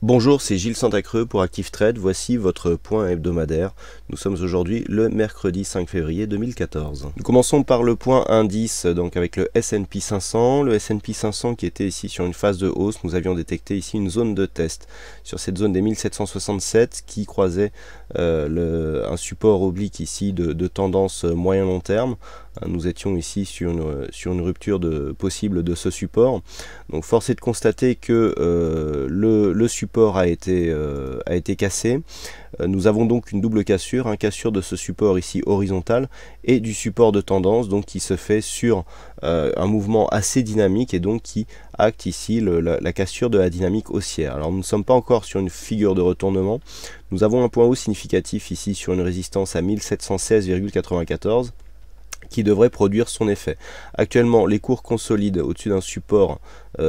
Bonjour, c'est Gilles Santacreux pour Active Trade. Voici votre point hebdomadaire. Nous sommes aujourd'hui le mercredi 5 février 2014. Nous commençons par le point indice, donc avec le S&P 500. Le S&P 500 qui était ici sur une phase de hausse, nous avions détecté ici une zone de test sur cette zone des 1767 qui croisait un support oblique ici de tendance moyen-long terme. Nous étions ici sur une rupture possible de ce support. Donc force est de constater que le support a été cassé. Nous avons donc une double cassure, cassure de ce support ici horizontal et du support de tendance donc qui se fait sur un mouvement assez dynamique et donc qui acte ici la cassure de la dynamique haussière. Alors nous ne sommes pas encore sur une figure de retournement. Nous avons un point haut significatif ici sur une résistance à 1716,94 qui devrait produire son effet. Actuellement, les cours consolident au-dessus d'un support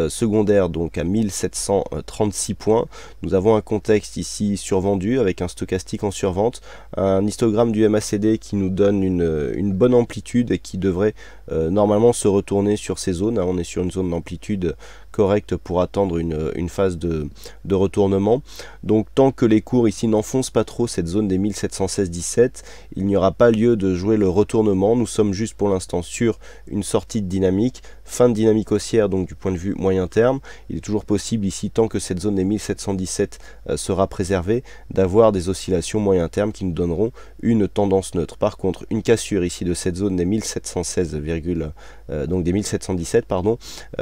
secondaire donc à 1736 points. Nous avons un contexte ici survendu avec un stochastique en survente, un histogramme du MACD qui nous donne une bonne amplitude et qui devrait normalement se retourner sur ces zones. On est sur une zone d'amplitude correcte pour attendre une phase de retournement. Donc tant que les cours ici n'enfoncent pas trop cette zone des 1716-17, il n'y aura pas lieu de jouer le retournement. Nous sommes juste pour l'instant sur une sortie de dynamique, fin de dynamique haussière donc du point de vue moyen terme. Il est toujours possible ici, tant que cette zone des 1717 sera préservée, d'avoir des oscillations moyen terme qui nous donneront une tendance neutre. Par contre, une cassure ici de cette zone des 1716, donc des 1717 pardon,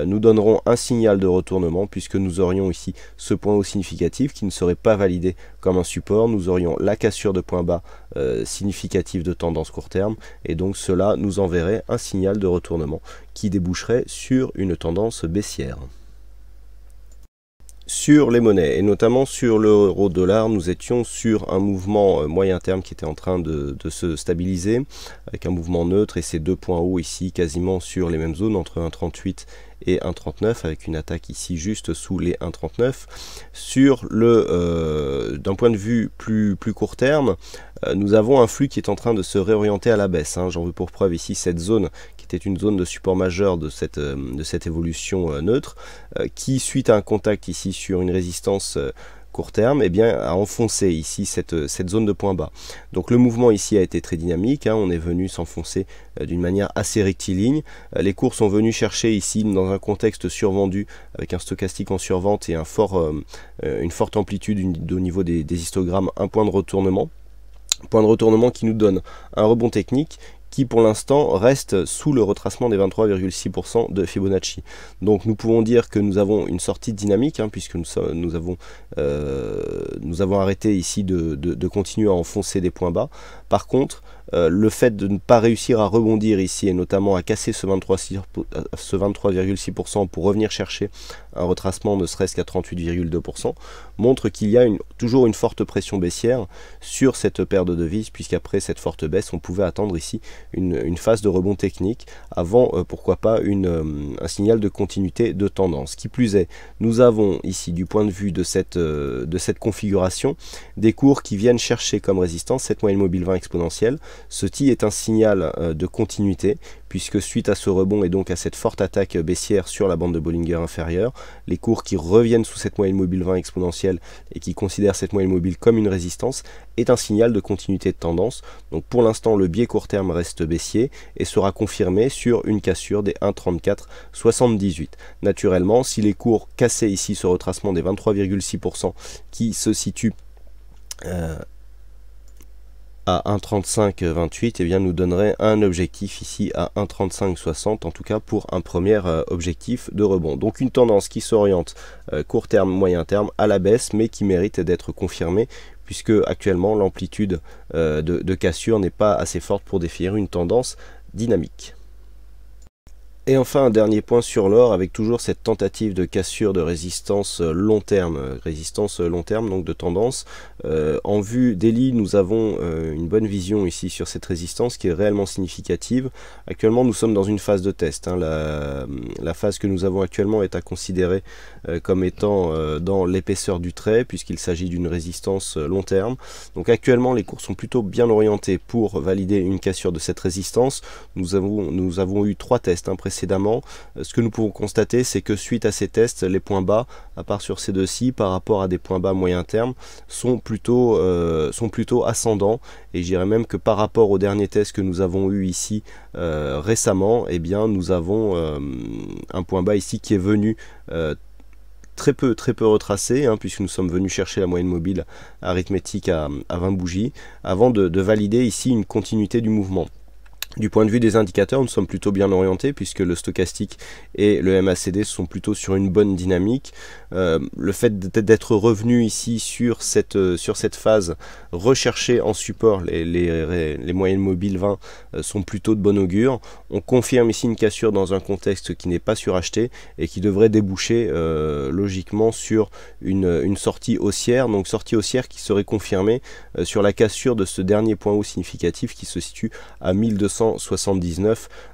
nous donneront un signal de retournement puisque nous aurions ici ce point haut significatif qui ne serait pas validé comme un support. Nous aurions la cassure de point bas significatif de tendance court terme et donc cela nous enverrait un signal de retournement qui déboucherait sur une tendance baissière. Sur les monnaies, et notamment sur l'euro-dollar, nous étions sur un mouvement moyen terme qui était en train de se stabiliser, avec un mouvement neutre et ces deux points hauts ici quasiment sur les mêmes zones, entre 1,38 et 1,39, avec une attaque ici juste sous les 1,39. Sur d'un point de vue plus court terme, nous avons un flux qui est en train de se réorienter à la baisse. J'en veux pour preuve ici cette zone qui était une zone de support majeur de cette évolution neutre, qui suite à un contact ici sur une résistance court terme, a enfoncé ici cette zone de point bas. Donc le mouvement ici a été très dynamique, on est venu s'enfoncer d'une manière assez rectiligne. Les cours sont venus chercher ici dans un contexte survendu avec un stochastique en survente et une forte amplitude au niveau des histogrammes, un point de retournement. Point de retournement qui nous donne un rebond technique qui pour l'instant reste sous le retracement des 23,6% de Fibonacci. Donc nous pouvons dire que nous avons une sortie de dynamique, puisque nous avons arrêté ici de continuer à enfoncer des points bas. Par contre, le fait de ne pas réussir à rebondir ici, et notamment à casser ce 23,6% pour revenir chercher un retracement ne serait-ce qu'à 38,2%, montre qu'il y a toujours une forte pression baissière sur cette paire de devises, puisqu'après cette forte baisse, on pouvait attendre ici une phase de rebond technique avant, pourquoi pas, un signal de continuité de tendance. Qui plus est, nous avons ici, du point de vue de cette configuration, des cours qui viennent chercher comme résistance cette moyenne mobile 20 exponentielle. Ceci est un signal de continuité, puisque suite à ce rebond et donc à cette forte attaque baissière sur la bande de Bollinger inférieure, les cours qui reviennent sous cette moyenne mobile 20 exponentielle et qui considèrent cette moyenne mobile comme une résistance est un signal de continuité de tendance. Donc pour l'instant, le biais court terme reste baissier et sera confirmé sur une cassure des 1,3478. Naturellement, si les cours cassaient ici ce retracement des 23,6% qui se situe à 1,3528, nous donnerait un objectif ici à 1,3560, en tout cas pour un premier objectif de rebond. Donc une tendance qui s'oriente court terme, moyen terme à la baisse, mais qui mérite d'être confirmée, puisque actuellement l'amplitude de cassure n'est pas assez forte pour définir une tendance dynamique. Et enfin un dernier point sur l'or, avec toujours cette tentative de cassure de résistance long terme donc de tendance. En vue daily, nous avons une bonne vision ici sur cette résistance qui est réellement significative. Actuellement nous sommes dans une phase de test, la phase que nous avons actuellement est à considérer comme étant dans l'épaisseur du trait, puisqu'il s'agit d'une résistance long terme. Donc actuellement les cours sont plutôt bien orientés pour valider une cassure de cette résistance. Nous avons eu 3 tests précédents précédemment, ce que nous pouvons constater, c'est que suite à ces tests, les points bas, à part sur ces deux-ci, par rapport à des points bas moyen terme, sont plutôt ascendants, et je dirais même que par rapport au dernier test que nous avons eu ici récemment, eh bien nous avons un point bas ici qui est venu très peu retracé, puisque nous sommes venus chercher la moyenne mobile arithmétique à 20 bougies, avant de valider ici une continuité du mouvement. Du point de vue des indicateurs, nous sommes plutôt bien orientés puisque le stochastique et le MACD sont plutôt sur une bonne dynamique. Le fait d'être revenu ici sur cette phase recherchée en support, les moyennes mobiles 20 sont plutôt de bon augure. On confirme ici une cassure dans un contexte qui n'est pas suracheté et qui devrait déboucher logiquement sur une sortie haussière, donc sortie haussière qui serait confirmée sur la cassure de ce dernier point haut significatif qui se situe à 1279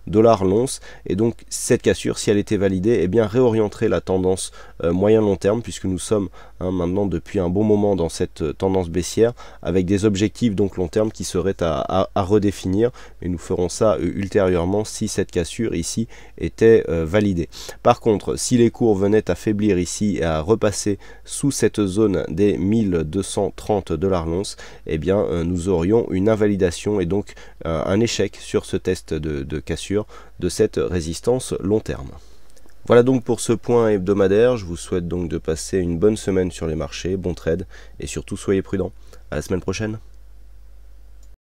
$ l'once, et donc cette cassure, si elle était validée, eh bien réorienterait la tendance moyen-long terme, puisque nous sommes maintenant depuis un bon moment dans cette tendance baissière, avec des objectifs donc long terme qui seraient à redéfinir, et nous ferons ça ultérieurement si cette cassure ici était validée. Par contre, si les cours venaient à faiblir ici et à repasser sous cette zone des 1230 $ l'once, eh bien nous aurions une invalidation et donc un échec sur ce test de cassure de cette résistance long terme. Voilà donc pour ce point hebdomadaire. Je vous souhaite donc de passer une bonne semaine sur les marchés, bon trade, et surtout soyez prudents. À la semaine prochaine.